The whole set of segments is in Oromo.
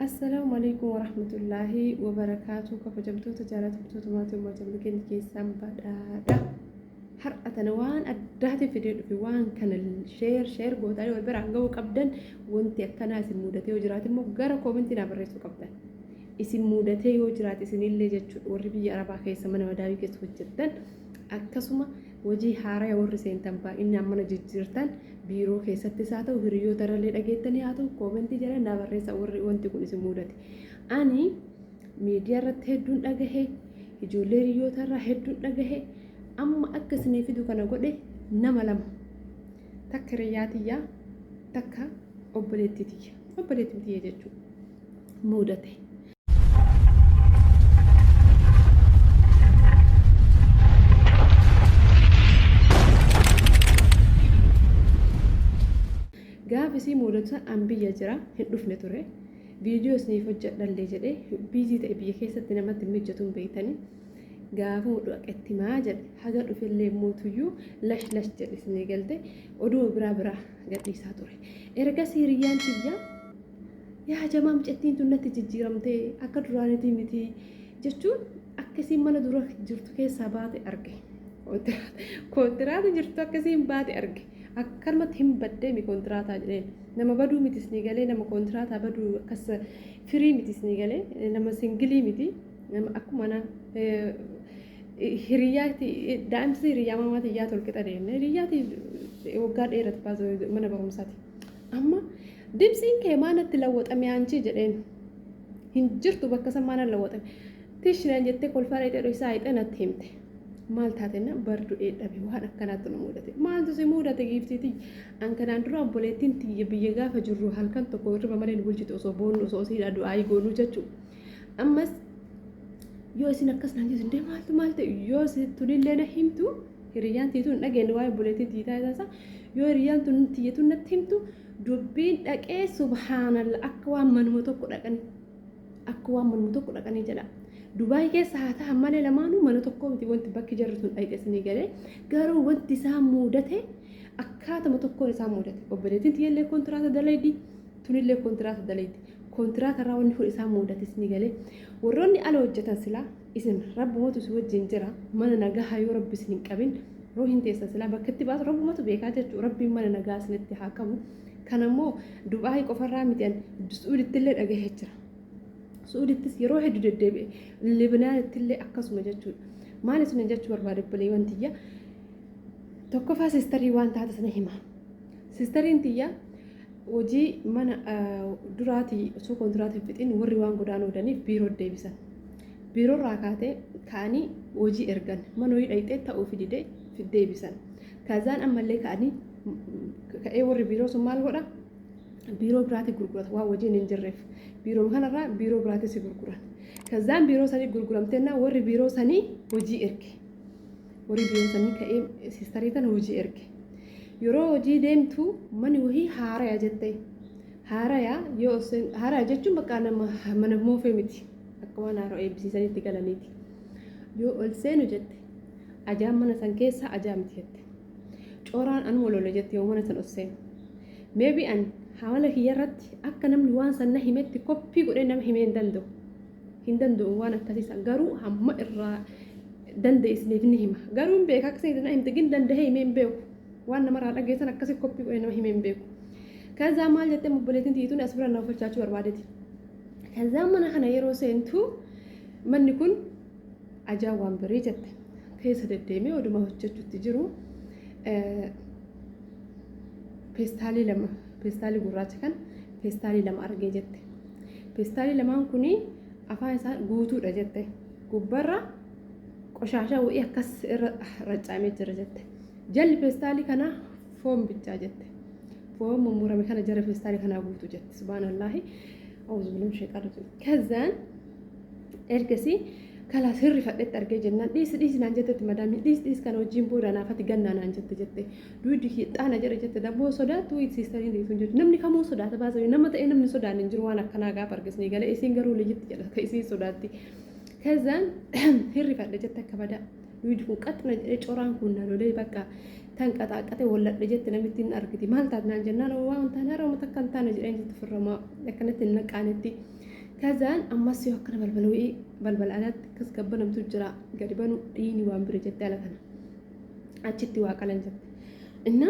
السلام عليكم ورحمة الله وبركاته. كيف جبتوا تجارة توماتو ما جملكين كيسان بدادا حرقة نوان أدهت في وان كان الشير قوتاني والبرع جو قبدا وانت أكنا اسم مودتي وجراتي مقارا كومنتي نابريسو قبدا اسم مودتي وجراتي اسم اللي جتشو وربي أربع كيسا من وداوي كيسو جدا أكسما وجي حارة ورسين تنبا إني أمنا جيرتان بيرو كيساتي ساتا وهريو ترى اللي لقيتني هاتو كومنتي جرا نابريسا وري وانت كون اسم مودتي أني ميديا رتهدون أجهه ijoollee hiriyoota hedduun dhagahe amma akkasni fidu kana godhe nama lama takka hiriyaatiyyaa takka obboleettitiyya jechuudha mudate. Gaafa isii mudatu an biyya jira hin dhufne ture viidiyoo isiniif hojjedhallee jedhee biizii ta'e biyya keessatti namatti mijjatuun beektanii gaafa dhaqetti maa jedhe haga dhufellee mootuyyuu lash jedhe isinii galte oduu biraa gadhiisaa ture. Erga hiriyyaan tiyya yaa jamaam cettiin tun natti jijjiiramtee akka duraanitii miti jechuun akkasiin mana dura jirtu keessaa baate arge. Kontiraata jirtu akkasiin baate arge. Akkanumatti hin baddee mi kontiraataa jedheen nama baduu miti isinii galee nama kontiraataa baduu akkas firii miti isinii galee nama singilii miti nama akkuma hiriyaati daa'imsi hiriyaa maamaati iyyaa tolqixa deemne hiriyaati waggaa dheeratu baasuu mana barumsaati. Amma dibsiin kee maanatti lawwaxame aanchi jedheen hin jirtu bakka san maana lawwaxame tishinaan jettee kolfaa dheedhee isaa hidha natti himte. Maal taatena bardu dheedhabe waan akkanaatti nu mudate maaltu si mudate giiftiiti an kanaan dura obboleettiin tiyya biyya gaafa jirru halkan tokko irra malee nu bulchitu osoo boonnu osoo siidha du'aa goonu jechuudha. Ammas yoo isin akkas naan jettu ndee maaltu yoo tunillee na himtu hiriyyaan tiituun dhageenye waa'ee obboleettiin tiitaa isaa yoo hiriyyaan tun tiyyatuun natti himtu dubbiin dhaqee subhaanallah akka waan manuma tokko dhaqanii jedha. Dubaay keessa haa ta'an malee lamaanuu mana tokko miti wanti bakki jarri sun dhaqeessanii galee garuu wanti isaan mudate akkaatuma tokkoon isaan mudate obboleettiin tiyyallee kontiraata dalaydi tunillee kontiraata dalaydi kontiraata irraa wanni kun isaan mudate isinii galee warroonni ala hojjetan silaa isin rabbumatu si wajjin jira mana nagaa yoo rabbi isin hin qabin roo hin teessa silaa bakka itti baasu rabbumatu beekaa jechuudha rabbiin mana nagaa isinitti haa qabu kanammoo Dubaay qofarraa miti an Suudittillee dhagahee jira. Suudittis yeroo hedduu deddeebi'e Libnaanittillee akkasuma jechuudha. Maal isin jechuu barbaade obboleewwan tiyya tokkoffaa siistarii waan taate sana hima. Siistariin tiyya hojii mana duraatii osoo kontiraatii fixin warri waan godaanoodaniif biiroo deebisan. Biiroo irraa kaatee ka'anii hojii ergan mana hojii dhayxee ta'uu fididee deebisan. Kazaan ammallee ka'ee warri biiroo sun maal godha? Biiroo biraatii gurgurata waan hojiin hin jirreef. Biiroo kanarraa biiroo biraatii si gurguran. Kazaan biiroo sanii gurguramteenna warri biiroo sanii hojii erge. Warri biiroo sanii ka'ee siistarii tana hojii erge. Yeroo hojii deemtu mani wahii haaraya jettee. Haaraya jechuun bakka nama mana moofee miti. Akka waan haaroo eebbisiisaniitti galaniiti. Yoo ol seenu jette ajaan mana san keessa ajaa miti jette. Cooraan anuma lola jette yoo mana san ol seenu. Maybe an haala kiyyarratti akka namni waan sanna himetti koppii godhee nama himee hin danda'u waan akkasiisan garuu hamma irraa dandeessiniif ni hima garuu hin beeku akkasii na himte gin dandahee himee hin beeku waan namarraa dhageessan akkasii koppii godhee nama himee hin beeku. Kazaa maal jettee obboleettiin tiituun as bira nama falchaachuu barbaadeti. Kazaa mana kana yeroo seentu manni kun ajaa waan barii jette keessa deddeemee oduma hojjechuutti jiru peestaalii lama. Peestaalii gurraacha kan peestaalii lama argee jette. Peestaalii lamaan kuni afaan isaa guutuudha jette. Gubbarra qoshaashaa wa'ii akkas irra raccaamee jira jette. Jalli peestaalii kana foon bichaa jette. Foon mummurame kana jara peestaalii kanaa guutuu jette. Subhaanallaahi. Awuzu billahi sheeqaadha. Kazaan ergasii kala sirri fadhetti argee jennaan dhiisi naan jettetti madaamii dhiisi kana wajjin booda naafatti gannaa naan jette duudi hixaana jedhe jette dabboo sodaatu siistariin dhiisuun jettu namni kamuu sodaata baasanii nama ta'ee namni sodaan hin jiru waan akkanaa gaafa argisnii galee isiin garuu liyyitti jedha ka isiin sodaatti. Kazaan hirri fadhe jette akka badaa duudi kun qaxxina jedhee coraan kun na lolee bakka tan qaxaaqate walladhe jette namitti hin argiti maal taat naan jennaan waan taane harama takka hin taane jedheen jette firramaa akkanatti hin naqaanetti. كذان أما سيو كنا بلبلوي بلبل أنا كس كبنا متجرا قريبانو ديني وامبري جت على كنا أشتي واقعا جت إننا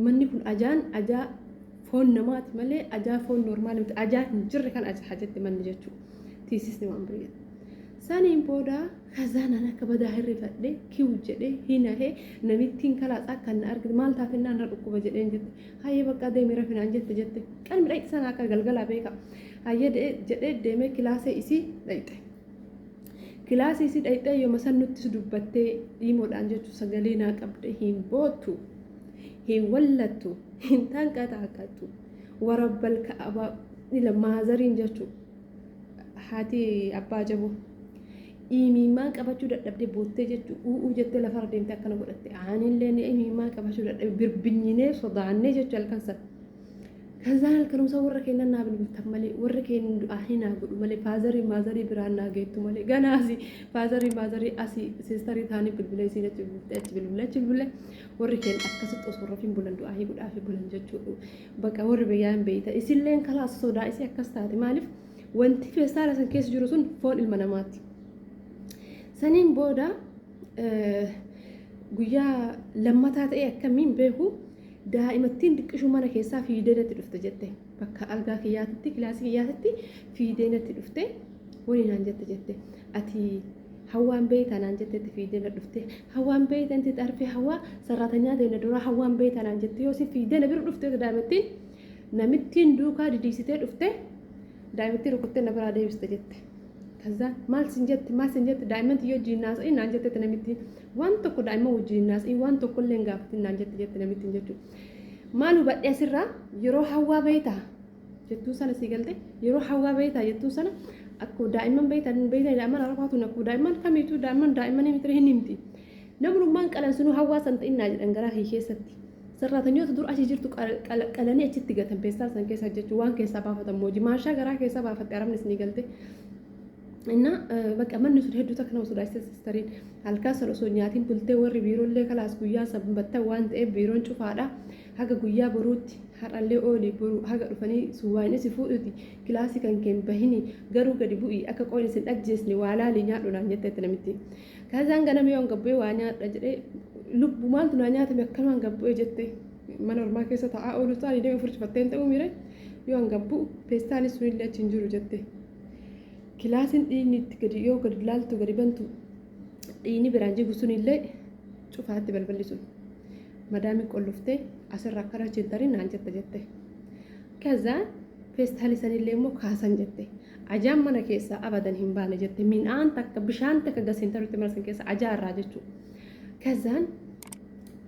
مني كن أجا فون نمات ملي أجا فون نورمال أجا نجر كان أجا حاجة من جتشو تيسيسني وامبري سانين بودا كذان أنا كبدا هرفت لي كيو جدي هنا هي نميتين كلا أكن أركض مال تافنا أنا ركوب جدين جت هاي بقى ده ميرا فينا جت كان مريك سنة كالجلجلة بيكا هاي جدي دمي كلاسة إسي دايته كلاسة إسي دايته يوم مثلا نتسدبته يمود أنجتو سجلينا كبده هين بوتو هين ولتو هين تانكا كاتو ورب الكعبة إلى مازرين جتو هاتي أبا جبو إيمان كابتشو دبدي بوتة جت وجت لفر ديم تكنا قلت عاني لين إيمان كابتشو دبدي بربنينه صدعني جت الكنسر كذا الكلام صور كنا نابل بتملي وركين أهينا قول ملي فازري مازري برانا جيت ملي جناسي فازري مازري أسي سيستري ثاني بالبلاد بالبلاد وركين أكست أصور فين بلندو أهي قول أهي بلند جت بقى ور بيان بيتا إسيلين خلاص صدا إسي أكست هذا مالف وانت في سارة كيس جروسون فون المنامات سنين بودا قويا لما تاتي كمين بيهو دائما تندك شو مانا كيسا في دينة الأفتجته بكا ألقا كياتي كلاسي كياتي في دينة الأفته ونين هنجت جته أتي هوان بيت أنا هنجت في دينة الأفته هوان بيت أنت تعرفي هوا سراتنيا دينة دورا هوان بيت أنا هنجت يوسي في دينة بير الأفته دائما نمتين دوكا ديسيتي الأفته دائما تروكتنا نبرا ديوس تجته كذا ما سنجت دائما تيجي الناس إيه نانجت تنمتين وانت كو دائما وجي الناس إيه وانت كل لنقافتين نانجت تنمتين جتو ما نبغى يسرا يروح هوا بيتا جتو سنة سيقلتي يروح هوا بيتا جتو سنة أكو دائما بيتا دائما أربعة أكو دائما كميتو دائما يمترهن نمتي نمر ما نقلن سنو هوا سنت إن ناجد أنقراه هي ستي سراتنيو تدور أشي جرتو قلني أشتي قتن بيستار سن كيسا جتو وان كيسا بافة موجي ما شاقرا كيسا بافة أرام نسني قلتي إن بقى من نسود هدو تكنا وسود عيسى سترين هالكاسر وسود نياتين بلتة وري بيرون لي خلاص قويا سببتة وانت إيه بيرون شوف هذا حاجة قويا بروت هذا اللي أولي برو حاجة رفني سواني سفوتي كلاسي كان بهني جرو قدي بوي أكا قوي نسد أجلسني وعلى لي نياتو نانيت تنمتي كذا أنا ميون قبوي وانيات رجل لب بمالتو نانيات مكان قبوي جتة ما نورما كيسة تعاولو تاني ده فرش فتين تأميره يون قبو بيستاني سوين لا تنجرو جتة كلاسين إني تقدر يو قد لالتو قريبانتو إني برانجي قصوني اللي شوف هاتي بالبلسون مدامي كلفتي أسر ركرا جنترين نانجت جتة كذا فيستهالي سني اللي مو خاسن جتة عجام منا كيسا أبدا هم جتة من آن تك بشان تك قاسين ترو تمرسن كيسا عجار راجتشو كذا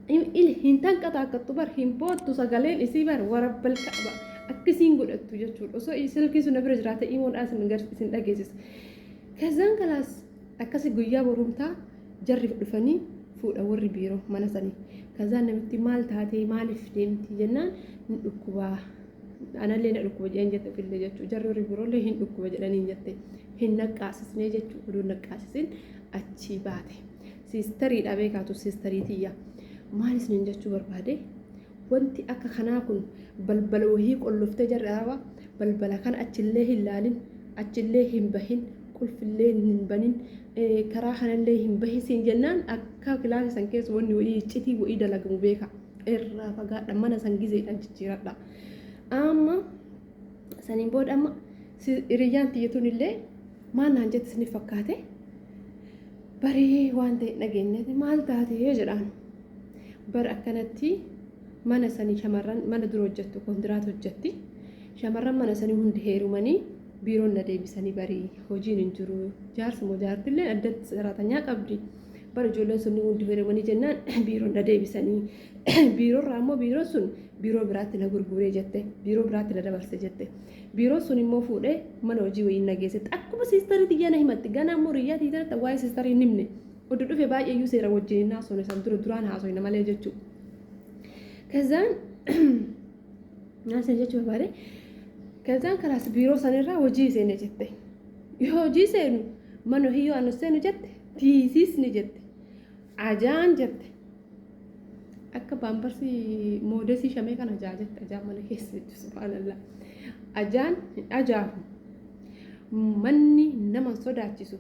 إله هنتان كتا كتبر هم بود تساقلين إسيبر ورب الكعبة akkasiin godhattu jechuudha osoo silkii sun bira jiraate imoodhaan isin dhageessis kazaan kalaas akkasi guyyaa borumtaa jarri dhufanii fuudha warri biiroo mana sanii kazaan namitti maal taatee maaliif deemti jennaan hin dhukkubaa anallee na dhukkuba jedhan jette fille jechuu jarri warri biiroolee hin dhukkuba jedhaniin jette hin naqqaasisnee jechuu oduu naqqaasisin achi baate siistarii dhabee kaatu siistarii tiyya maal isiniin jechuu barbaade wanti akka kanaa kun balbala wahii qolloftee jarraaba balbala kan achillee hin laalin achillee hin bahin qulfillee hin banin karaa kanallee hin bahisiin jennaan akka kilaasa san keessa wanni wahii iccitii wahii dalagamu beeka irraa fagaadha mana san gizeedhaan jijjiiradha amma saniin booda amma hiriyyaan tiyyatuun illee maal naan jette isiniif fakkaate barii waan ta'e dhageenyatti maal taate jedhaan bar akkanatti mana sanii shamarran mana dura hojjettu kontiraat hojjetti shamarran mana sanii hundi heerumanii biiroon na deebisanii barii hojiin hin jiru jaarsi moo jaartillee addatti saraatanyaa qabdi bara ijoolleen sunni hundi heerumanii jennaan biiroon na deebisanii biiroorraa ammoo biiroon sun biiroo biraatti na gurguree jette biiroo biraatti na dabarse jette biiroon sun immoo fuudhee mana hojii wayii na geessette akkuma siistarii xiyyaana himatti ganaa ammoo riyyaa tiitarta waa'ee siistarii hin himne oduu dhufe baay'eeyyuu seera wajjin hin haasofne san duraan haasofne malee jechuudha. كذا ناس نجت بباري كذا كلاس بيرو سنرا وجي سنة جت يوجي سنو منو هي أنا سنو جت تيسيس نجت عجان جت أكا بامبرسي مودسي شمي كان عجاجت عجاب من كيس سبحان الله عجان عجاب manni nama sodaachisu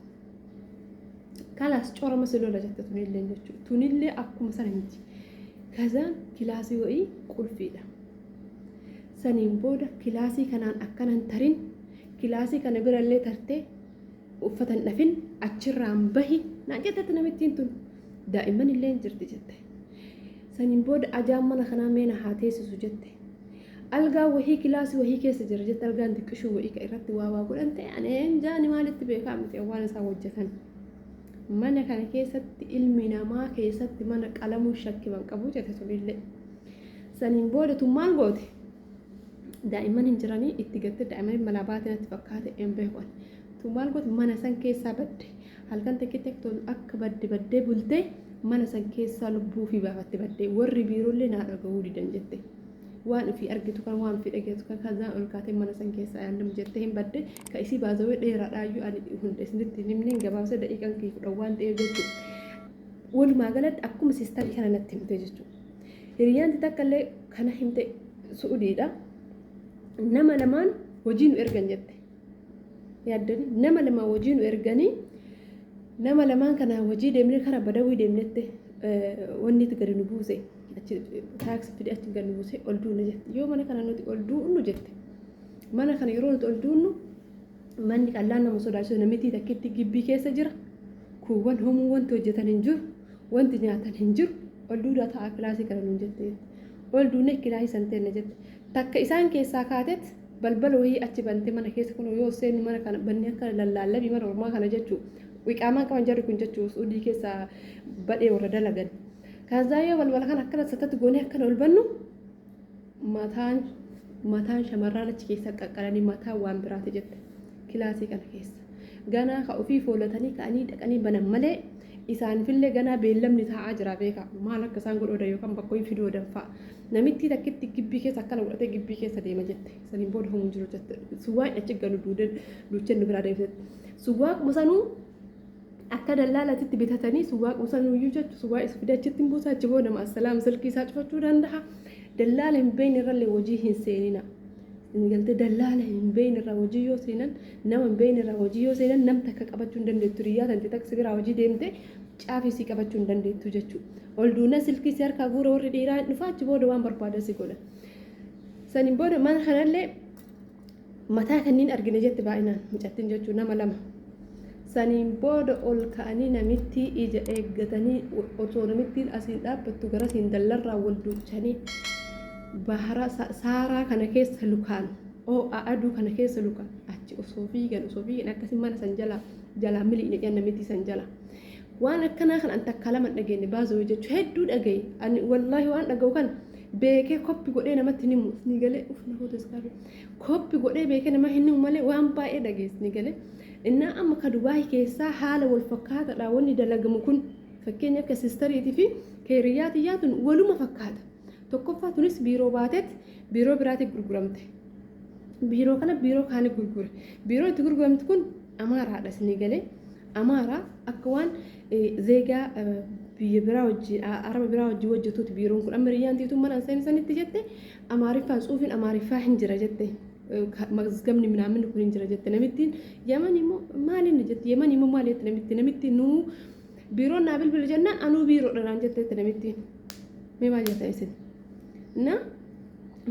kalaas corama siloola jette tunillee jechuudha. Tunillee akkuma sana miti. Kazaan kilaasii wa'ii qulfiidha. Saniin booda kilaasii kanaan akkanan tarin kilaasii kana birallee tartee uffatan dhafin achirraan bahi naan jettetti namittiin tun daa'imman illee jirti jette. Saniin booda ajaan mana kanaa meena haa teessisu jette. Algaa wahii kilaasii wahii keessa jira jette. Algaan xiqqishuu wahii ka irratti waa godhan ta'e aneen jaani maalitti beekaa miti waan isaa hojjetan. Mana kana keessatti ilmi namaa keessatti mana qalamuu shakkiman qabu jette sunillee. Saniin booda tun maal goote? Daa'imman hin jiranii itti gatte daa'imman malaa baatee natti fakkaate hin beekan. Tun maal goote mana san keessaa badde. Halkan tokkitti akka baddee bultee mana san keessaa lubbuu fi baafatte baddee warri biirollee naa dhagahuu didan jette. Waan ofii argitu kan waan ofii dhageessu kan kazaan ol kaatee mana san keessaa yaadamu jettee hin badde ka isii baazawee dheeraadhaayyuu ani hunda isinitti nimni gabaabsa daqiiqan kee fudha waan ta'eef jechuudha. Walumaa galatti akkuma siistarii kana natti himte jechuudha. Hiriyyaan takka illee kana himte Suudiidha. Nama lamaan hojii nu ergan jette. Yaaddanii nama lamaan hojii nu erganii nama lamaan kana hojii deemnee kana badawii deemnetti wanni itti gadi nu buuse. Taaksii fidee achi gadi nu buuse ol duunu jette. Yoo mana kana nuti ol duunu jette. Mana kana yeroo nuti ol duunu manni qallaan nama sodaachisu namitti takkitti gibbii keessa jira. Kuuwwan homuu wanti hojjetan hin jiru. Wanti nyaatan hin jiru. Ol duudaa ta'a kilaasii kana nuun jette. Ol duunee kilaasii san teenne jette. Takka isaan keessaa kaateet balbala wayii achi bantee mana keessa kun yoo seenni mana kana banni akka lallaallabii mana ormaa kana jechuu wiqaamaan qaban jarri kun jechuu Suudii keessaa badhee warra dalagan. Kazaa yoo balbala kana akkana satatti goonee akkana ol bannu mataan shamarraan achi keessa qaqqalanii mataan waan biraati jette kilaasii kana keessa. Ganaa ka ofii foolatanii ka'anii dhaqanii banan malee isaanifillee ganaa beellamni taa'aa jira beeka maal akka isaan godhoodan yookaan bakkoon fidoodan fa'a. Namitti takkitti gibbii keessa akkana godhatee gibbii keessa deema jette. Saniin booda humna jiru jette. Suwwaan achi ganu duuchen nu biraa deemte. Suwwaa sanuu akka dallaalatitti bitatanii suwwaa sanuu iyyuu jechu suwwaa isa fidee achitti buusa achi booda maasalaam silkii isaa cufachuu danda'a. Dallaala hin beekne irrallee hojii hin seenina. Galtee dallaala hin beekne irraa hojii yoo seenan nama hin beekne irraa hojii yoo seenan namni takka qabachuu hin dandeettu. Riyyaa tanti taksi biraa hojii deemte caafisii qabachuu hin dandeettu jechuudha. Ol duuna silkii si harkaa guura warri dhiiraa hin dhufa achi booda waan barbaadan si godha. Saniin booda mana kanallee mataa kanneen argine jette baay'inaan mucattiin jechuudha nama lama. Saniin booda ol ka'anii namitti ija eeggatanii osoo namittiin asiin dhaabbattu gara siin dallarraa wal duuchanii bahara saaraa kana keessa lukaan aduu kana keessa lukaan achi osoo fiigan akkasii mana san jalaa mili'ine namitti san jala. Waan akkanaa kan an takka lama dhageenye baasoo jechuun hedduu dhagaye. Ani wallaahi waan dhagahu kan beekee koppi godhee namatti himu ni galee na hootes qabu. Koppi godhee beekee nama hin himu malee waan baay'ee dhagees ni galee. Innaa amma ka Dubaay keessaa haala wal fakkaataadha wanni dalagamu kun fakkeenyaaf ka sistariitii fi keeriyyaatiyyaatun waluma fakkaata. Tokkoffaa tunis biiroo baateet biiroo biraatti gurguramte. Biiroo kana biiroo kaanii gurgure. Biiroo itti gurguramte kun Amaaraadhas ni galee. Amaaraa akka waan zeegaa biyya biraa wajjin araba biraa wajjin hojjetuuti biiroon kun amma riyyaan tiituun mana sanitti jette Amaariffaan tsuufiin Amaariffaa hin jira jette mazgamni minaamin kun hin jira jette namittiin Yaman immoo maaliin jette Yaman immoo maal jette namittiin nuu biiroon naa bilbila jennaan anuu biiroodhaan jette namittiin mee maal jette isin na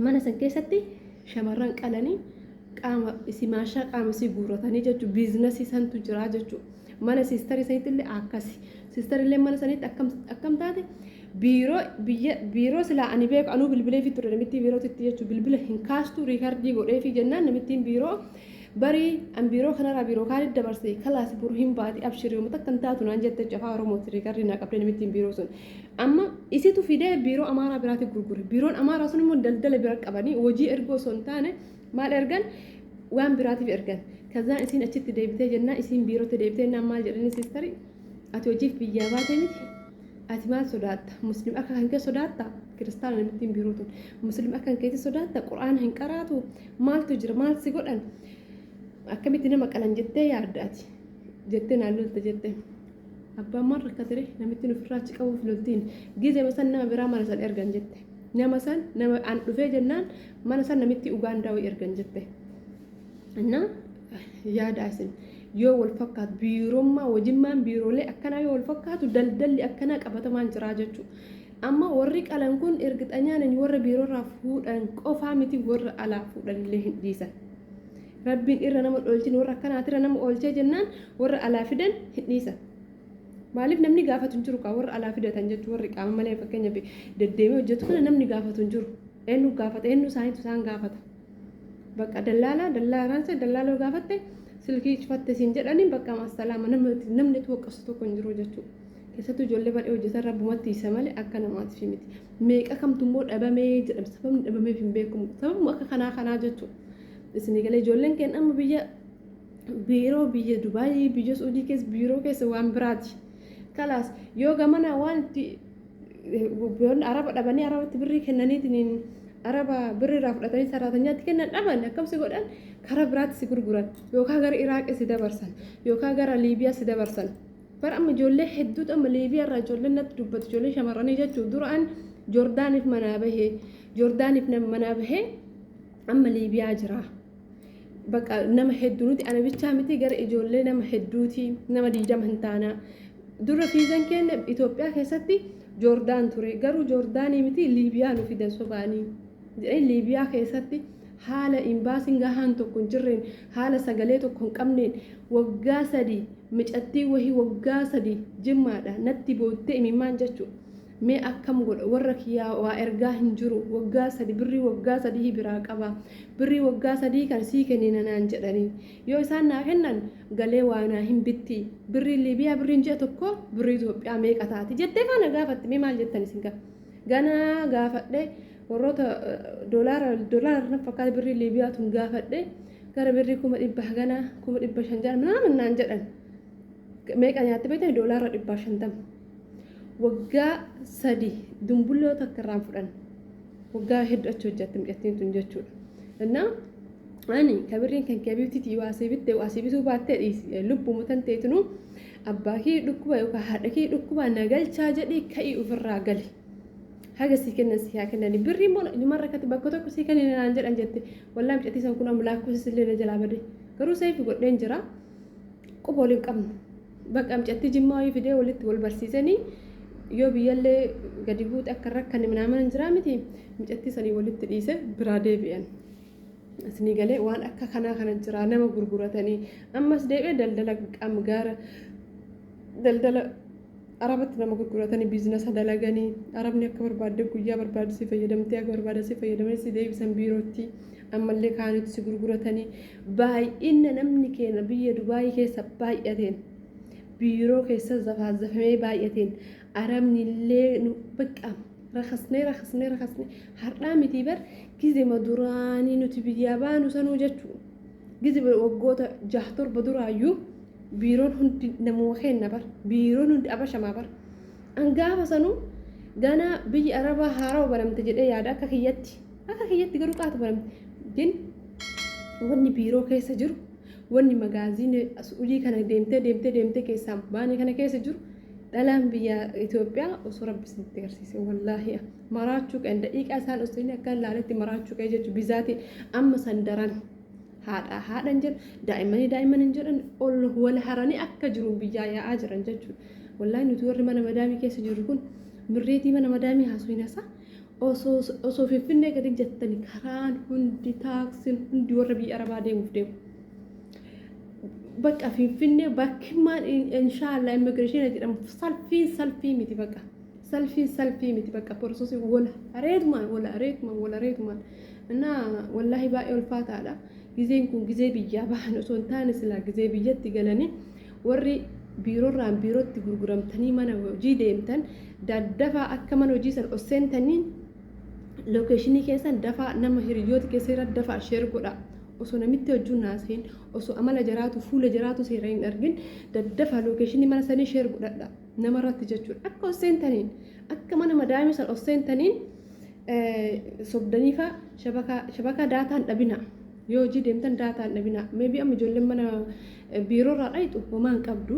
mana san keessatti shamarran qalanii qaama isimaashaa qaama si guuratanii jechuun biizinasii santu jira jechuudha. Mana siistarii sanitti illee akkasi. Siistarii illee mana sanitti akkam taate biiroo silaa ani beeku anuu bilbilee fi ture namitti biirootitti jechuudha. Bilbila hin kaastu riikardii godhee fi jennaan namittiin biiroo barii an biiroo kanarraa biiroo kaanitti dabarsee kalaas buru hin baati abshirii uummata akkan taatu naan jette afaan Oromooti riikardii naa qabdee namittiin biiroo sun. Amma isitu fidee biiroo Amaaraa biraatti gurgure. Biiroon Amaaraa sun immoo daldala bira qabanii hojii ergoo osoo hin taane maal ergan waan biraatiif ergan. Kazaan isin achitti deebitee jennaan isin biirootti deebitee naan maal jedhanii siistarii ati hojiif biyyaa baatee miti ati maal sodaatta muslim akka kan kee sodaatta kiristaana namittiin biirootuun muslim akka kan keetti sodaatta quraana hin qaraatu maaltu jira maal si godhan akkamitti nama qalan jettee yaaddaati jettee naan lolte jettee abbaan maal rakkatire namittiin ofirraa achi qabuuf loltiin gizee masan nama biraa mana san ergan jette nama san nama an dhufee jennaan mana san namitti Ugaandaa ergan jette. Innaa yaada isin yoo wal fakkaatu biirummaa wajjimmaan biiroolee akkanaa yoo wal fakkaatu daldalli akkanaa qabatamaan jiraa jechuudha. Amma warri qalan kun ergixanyaan warra biiroorraa fuudhan qofaa miti warra alaa fuudhan illee hin dhiisan. Rabbiin irra nama dhoolchin warra akkanaati irra nama oolchee jennaan warra alaa fidan hin dhiisan. Maaliif namni gaafatu hin jiru kaa warra alaa fidatan jechuun warri qaama malee fakkeenya deddeemee hojjetu kana namni gaafatu hin jiru. Eenyu gaafata eenyu isaaniitu isaan gaafata. Bakka dallaalaa gaafatte silkii cufatte siin jedhanii bakka maasalaama namni tuuqqasu tokko hin jiru jechuudha. Keessattuu ijoollee baay'ee hojjetan rabbumatti isa malee akka namaatiif miti. Meeqa kamtu immoo dhabamee jedhama sababni dhabameef hin beekamu sababuma akka kanaa jechuudha. Isinii galee ijoolleen keenya amma biyya Dubaayii biyya Suudii keessa biiroo keessa waan biraati. Kalaas yoo gamana waan araba dhabanii arabatti birrii kennaniitiin araba birriirraa fudhatanii saraatanyaatti kennan dhaban akkamsi godhan karaa biraatti si gurguran yookaan gara Iraaqii si dabarsan yookaan gara Liibiyaa si dabarsan. Bara amma ijoollee hedduutu amma Liibiyaa irraa ijoolleen natti dubbatu ijoollee shamarranii jechuudha. Duraan Joordaaniif manaa bahee amma Liibiyaa jira. Bakka nama hedduu nuti ana bichaa miti gara ijoollee nama hedduuti nama 20 hin taana. Dura fiizan keenya Itoophiyaa keessatti Joordaan ture garuu Joordaanii miti Liibiyaa nu fidan sobaanii. Liibiyaa keessatti haala imbaasiin gahaan tokko hin jirreen haala sagalee tokko hin qabneen waggaa 3 micattii wahii waggaa 3 jimmaadha natti boottee imimmaan jechuudha. Mee akkam godha warra kiyyaa waa ergaa hin jiru waggaa 3 birrii waggaa 3 biraa qaba birrii waggaa 3 kan sii kennina naan jedhanii yoo isaan naa kennan galee waa naa hin bitti birrii Liibiyaa birriin ji'a tokko birrii Itoophiyaa meeqa taati jettee faana gaafatte mee maal jettan isin ganaa gaafadhe warroota doolaara na fakkaata birrii Liibiyaa tun gaafadhe gara birrii 100 ganaa 500 naaman naan jedhan meeqa nyaatte beektan doolaara 150 waggaa 3 dumbulloo takka irraan fudhan waggaa hedduu achi hojjette midhattiin tun jechuudha. Innaa ani kabirriin kan keebiitti waasii bituu baattee dhiisi lubbuu tan teetinu abbaa kee dhukkuba yookaan haadha kee dhukkuba nagalchaa jedhii ka'ii ofirraa gali. Haga sii kennan sii haa kennani birrii immoo rakkate bakka tokko sii kennan naan jedhan jette wallaa midhattiisan kun amma lakkoofsa illee na jalaa bade garuu seefi godheen jira quba waliin qabnu bakka midhattii jimmaa wayii fidee walitti wal barsiisanii yoo biyyallee gadi buute akka rakkanne minaaman jira miti midhattii sanii walitti dhiise biraa deebi'an. Isinii galee waan akka kanaa kana jira nama gurguratanii ammas deebi'ee daldala arabatti nama gurguratanii biizinasa dalaganii arabni akka barbaadde guyyaa barbaadde si fayyadamtee akka barbaadde si fayyadamanii si deebisan biirootti ammallee kaanitti si gurguratanii baay'ina namni keenya biyya Dubaayii keessa baay'ateen biiroo keessa zafaazafamee baay'ateen arabni illee nu bakka rakasnee har'aa miti bar gizima duraanii nuti biyyaa baanu sanuu jechuudha. Gizima waggoota 6-7 duraayyuu biiroon hundi namuma kenna bar biiroon hundi abashamaa bar angaafa sanuu ganaa biyya arabaa haaraa banamte jedhee yaada akka kiyyatti garuu qaata banamte jin wanni biiroo keessa jiru wanni magaaziin Suudii kana deemtee keessaa baanii kana keessa jiru dhalaan biyya Itoophiyaa osoo rabbisitti agarsiise wallaahi maraachuu qan daqiiqaa isaan osoo akka ilaaletti maraachuu qan jechuudha bizaati amma sandaran haadhan jedhu daa'imman hin jedhan ol wal haranii akka jiru biyyaa yaa'aa jiran jechuudha. Wallaahi nuti warri mana madaamii keessa jiru kun mirreetii mana madaamii haasofnasa osoo finfinnee gadi jettanii karaan hundi taaksiin hundi warra biyya arabaa deemuuf deemu. Bakka finfinnee bakkimaan inshaallah immigireeshinii jedhamu salfii miti bakka salfii miti bakka poroosii wal areetumaan innaa wallaahi baay'ee ulfaataadha. Gizeen kun gizee biyyaa bahan osoo hin taane silaa gizee biyyatti galanii warri biiroorraan biirootti gurguramtanii mana hojii deemtan daddafaa akka mana hojii san osseentaniin lookeeshinii keessan dafaa nama hiriyoota keessa irra dafaa sheer godha osoo namitti hojjuun naaseen osoo amala jiraatu fuula jiraatu seera hin argin daddafaa lookeeshinii mana sanii sheer godhadha namarratti jechuudha. Akka osseentaniin akka mana madaamii san osseentaniin sobdaniifa shabakaa daataan dhabina. Yoo hojii deemtan daataan dhabina maybe amma ijoolleen mana biiroorraa dhayxu homaa hin qabdu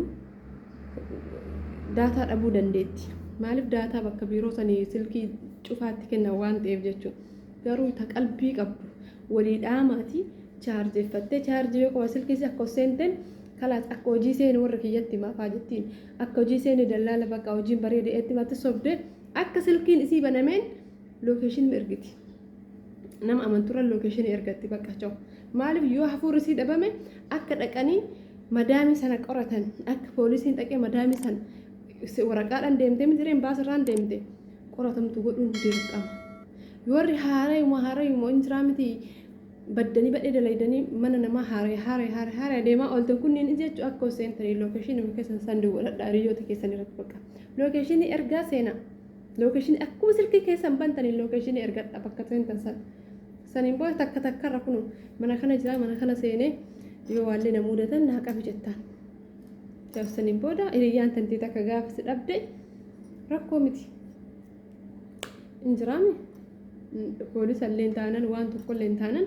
daataa dhabuu dandeetti. Maaliif daataa bakka biiroo sanii silkii cufaatti kennan waan ta'eef jechuudha. Garuu ta qalbii qabdu walii dhaamaati chaarjii fattee chaarjii yoo qaba silkiis akka seenten kalaas akka hojii seen warra kiyyatti maafaa jettiin akka hojii seen dallaala bakka hojiin bareedee itti matti sobde akka silkiin isii banameen lookeeshin ergiti nama amantura lookeeshin ergatti bakka choo maaliif yoo hafuurri isii dhabame akka dhaqanii madaamii sana qoratan akka poolisiin dhaqee madaamii sana waraqaadhaan deemtee mitireen baasirraan deemte qoratamtu godhuun dirqama warri haarayuma injiraa miti baddanii badhee dalaydanii mana namaa haaree deemaa ooltan kunniin jechuun akka seentanii lookeeshinii keessan san duwwaadhaa hiriyoota keessan irratti bakka lookeeshinii ergaa seenaa lookeeshinii akkuma silkii keessan bantanii lookeeshinii ergadha bakka seentan saniin booda takka irra kunu mana kana jira mana kana seenee yoo waallee na mudatan naa qabi jettaan saniin booda hiriyyaan tantii takka gaafasi dhabde rakkoo miti injiraami poolisa illee taanan waan tokko illee taanan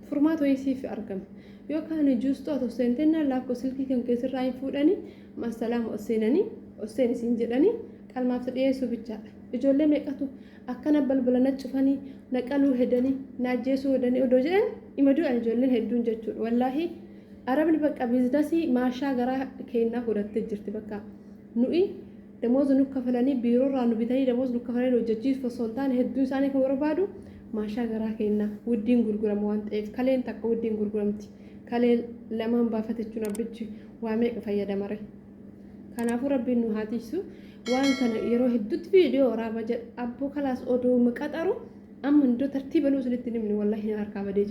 furmaata wayisiif argama yookaan juustoo otoo seentennaan laakkoo silkii kan keessirraa hin fuudhanii masalaama oseen isiin jedhanii qalmaaf dhiyeessuu bichaadha ijoollee meeqatu akkana balbala na cufanii naqaluu hedanii naajjeesuu hedanii odoo jedhan imaduu ijoolleen hedduun jechuudha wallaahi arabni bakka biizinasii maashaa garaa kennaa godhattee jirti bakka nuyi damoota nu kafalanii biiroorraa nu bitanii damoota nu kafalanii hojjechiisuuf osoo hin taane hedduun isaanii kan barbaadu maashaa garaa kennaa wuddiin gurgurama waan ta'eef kaleen takka wuddiin gurguramti kalee lamaan baafatechuun abbichi waa meeqa fayyadamare kanaafuu rabbiin nu haatiisu waan kana yeroo hedduutti viidiyoo waraaba jedha abboo kalaas odoo qaxaru amma iddoo tartiiba nuus litti nimni wallahi harkaa badee